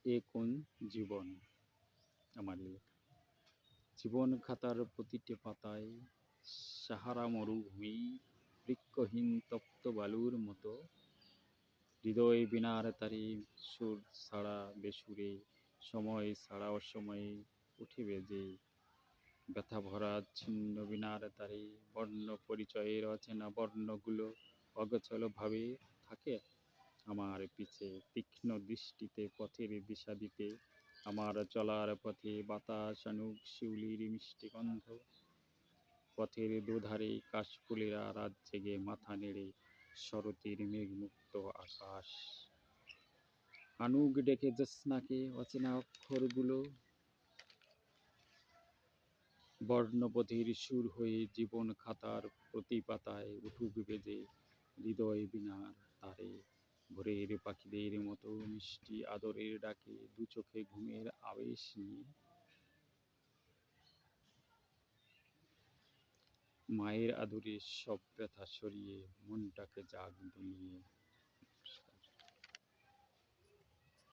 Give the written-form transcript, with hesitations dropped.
এ কোন জীবন? আমার লেখা। জীবন খাতার প্রতিটি পাতায় সাহারা মরুভূমি, বৃক্ষহীন তপ্ত বালুর মতো হৃদয় বিনার তারে সুর ছাড়া বেসুরে, সময় ছাড়া অসময়ে উঠে বেজে ব্যথা ভরা ছিন্ন বিনার তারে বর্ণ পরিচয়ের অচেনা বর্ণগুলো অগোছলভাবে থাকে আমার পিছে তীক্ষ্ণ দৃষ্টিতে পথের দিশা দিতে আমার চলার পথে বাতাস আনুক শিউলির মিষ্টি গন্ধ পথের দুধারে কাশফুলেরা রাত জেগে মাথা নেড়ে শরতের মেঘমুক্ত আকাশ আনুক ডেকে জ্যোৎস্নাকে অচেনা অক্ষরগুলো বর্ণপথের সুর হয়ে জীবন খাতার প্রতি পাতায় উঠুক বেজে হৃদয় বিনার তারে ভোরের পাখিদের মতো মিষ্টি আদরের ডাকে দু চোখে ঘুমের আবেশ নিয়ে মায়ের আদরে সব ব্যথা সরিয়ে মনটাকে জাগ দুলিয়ে